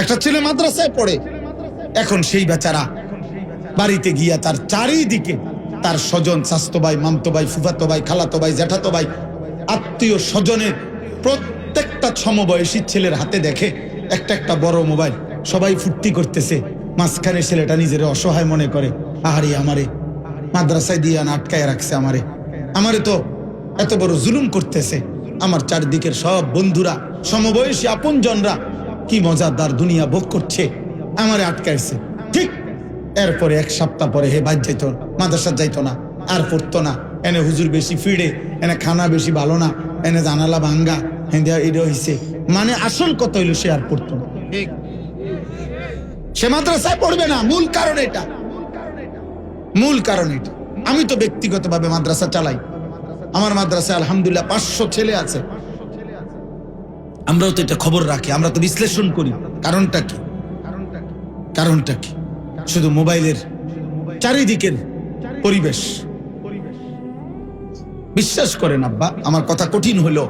একটা ছেলে মাদ্রাসায় পড়ে, এখন সেই বেচারা বাড়িতে গিয়া তার চারিদিকে তার স্বজন, স্বাস্থ্য ভাই, মামতো ভাই, ফুফাতো ভাই, খালাতো ভাই, জ্যাঠাতো ভাই, আত্মীয় স্বজনের প্রত্যেকটা সমবয়সী ছেলের হাতে দেখে একটা একটা বড় মোবাইল, সবাই ফুর্তি করতেছে। মাঝখানে ছেলেটা নিজের অসহায় মনে করে, আহারে আমারে মাদ্রাসায় দিয়ে আটকায় রাখছে, আমারে তো এত বড় জুলুম করতেছে। আমার চারদিকের সব বন্ধুরা, সমবয়সী আপনজনরা কি মজাদার দুনিয়া ভোগ করছে, আমারে আটকাইছে। ঠিক এরপরে এক সপ্তাহ পরে হে বাদ যাইতো, মাদ্রাসা যাইতো না, আর পড়তো না। এনে হুজুর বেশি ফিরে, এনে খানা বেশি ভালো না, এনে জানালা ভাঙ্গা, এটা হইছে। মানে আসল কত হইলো, সে আর পড়তো না, সে মাদ্রাসায় পড়বে না। মূল কারণ এটা, মূল কারণ এটা। আমি তো ব্যক্তিগতভাবে মাদ্রাসা চালাই, আমার মাদ্রাসায় আলহামদুলিল্লাহ 500 ছেলে আছে। আমরাও তো এটা খবর রাখি, আমরা তো বিশ্লেষণ করি কারণটা কি, কারণটা কি। শুধু মোবাইলের চারিদিকের পরিবেশ। বিশ্বাস করেন আব্বা, আমার কথা কঠিন হলো,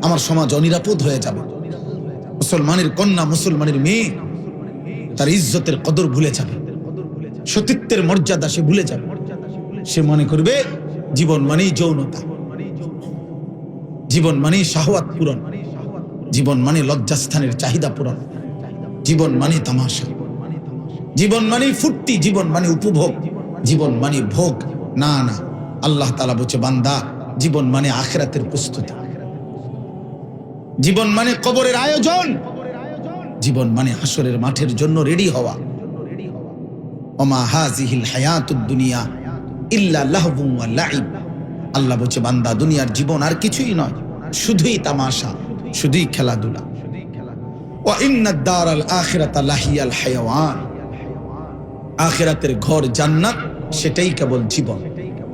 আমার সমাজ অনিরাপদ হয়ে যাবে। মুসলমানের কন্যা, মুসলমানের মেয়ে তার ইজ্জতের কদর ভুলে যাবে, সতীত্বের মর্যাদা সে ভুলে যাবে। সে মনে করবে জীবন মানেই যৌনতা, জীবন মানেই শাহওয়াত পূরণ, জীবন মানে লজ্জাস্থানের চাহিদা পূরণ, জীবন মানে তামাশা, জীবন মানে ফুর্তি, জীবন মানে উপভোগ, জীবন মানে ভোগ। না না, আল্লাহ তাআলা বলছে, বান্দা জীবন মানে আখিরাতের প্রস্তুতি, জীবন মানে কবরের আয়োজন, জীবন মানে হাসরের মাঠের জন্য রেডি হওয়া। ওমা হাযিহিল হায়াতুদ দুনিয়া ইল্লা লাহবুন ওয়া লাইব। আল্লাহ বলছে, বান্দা দুনিয়ার জীবন আর কিছুই নয়, শুধুই তামাশা, শুধুই খেলাধুলা। ওয়া ইন্নাদ দারাল আখিরাতা লাহিয়াল হায়াওয়ান। আখিরাতের ঘর জান্নাত, সেটাই কেবল জীবন।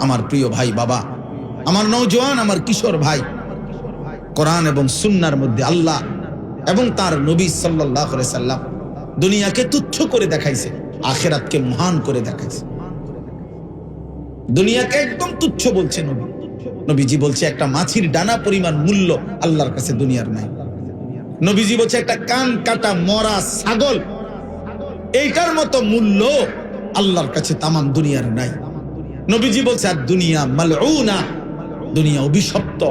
আমার প্রিয় ভাই, বাবা, আমার নওজোয়ান, আমার কিশোর ভাই, কোরআন এবং সুন্নাহর মধ্যে আল্লাহ এবং তার নবী সাল্লাল্লাহু আলাইহি সাল্লাম দুনিয়াকে তুচ্ছ করে দেখাইছে, আখিরাতকে মহান করে দেখাইছে। দুনিয়াকে একদম তুচ্ছ বলছে নবী। নবীজি বলছে একটা মাছির ডানা পরিমাণ মূল্য আল্লাহর কাছে দুনিয়ার নাই। নবীজি বলছে একটা কান কাটা মরা ছাগল, এইটার মতো মূল্য আল্লাহর কাছে তামাম দুনিয়ার নাই। নবীজি বলছে আর দুনিয়া মালউনা, দুনিয়া অভিশপ্ত।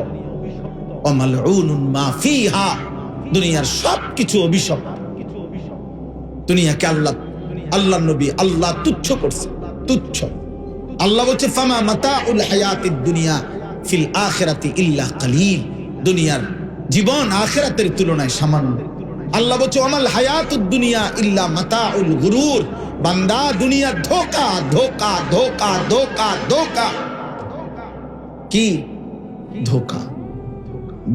ওয়া মালউনুন মা ফিহা, দুনিয়ার সবকিছু অভিশপ্ত। দুনিয়াকে আল্লাহ নবী আল্লাহ তুচ্ছ করছে, তুচ্ছ। আল্লাহ বলছে ফামা মাতাউল হায়াতিদ দুনিয়া ফিল আখিরাতি ইল্লা কালিল। দুনিয়ার জীবন আখিরাতের তুলনায় সামান্য। আল্লাহ বলছে ওয়ামাল হায়াতুদ দুনিয়া ইল্লা মাতাউল গুরুর। বান্দা দুনিয়া ধোঁকা, ধোঁকা, ধোঁকা, ধোঁকা, ধোঁকা। কি ধোঁকা?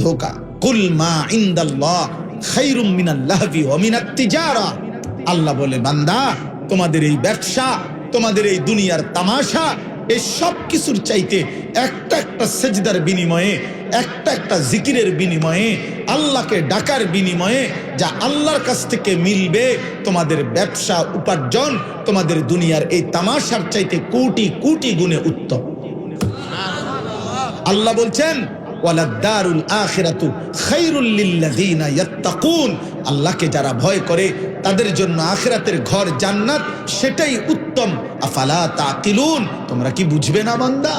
ধোঁকা। কুল মা ইনদাল্লাহ খায়রুম মিনাল লাহবি ওয়া মিনাত তিজারা। আল্লাহ বলে, বান্দা তোমাদের এই ব্যবসা, তোমাদের এই দুনিয়ার তামাশা, এই সব কিছুর চাইতে একটা একটা সেজদার বিনিময়ে, একটা একটা জিকিরের বিনিময়ে, আল্লাহকে ডাকার বিনিময়ে যা আল্লাহর কাছ থেকে মিলবে, তোমাদের ব্যবসা উপার্জন তোমাদের দুনিয়ার এই তামাশার চাইতে কোটি কোটি গুণে উত্তম। আল্লাহ বলছেন ওয়ালাদ-দারুল আখিরাতু খায়রুল লিল্লাযিনা ইয়াত্তাকুন। আল্লাহকে যারা ভয় করে তাদের জন্য আখিরাতের ঘর জান্নাত, সেটাই উত্তম। আফালা তাকিলুন, তোমরা কি বুঝবে না বান্দা?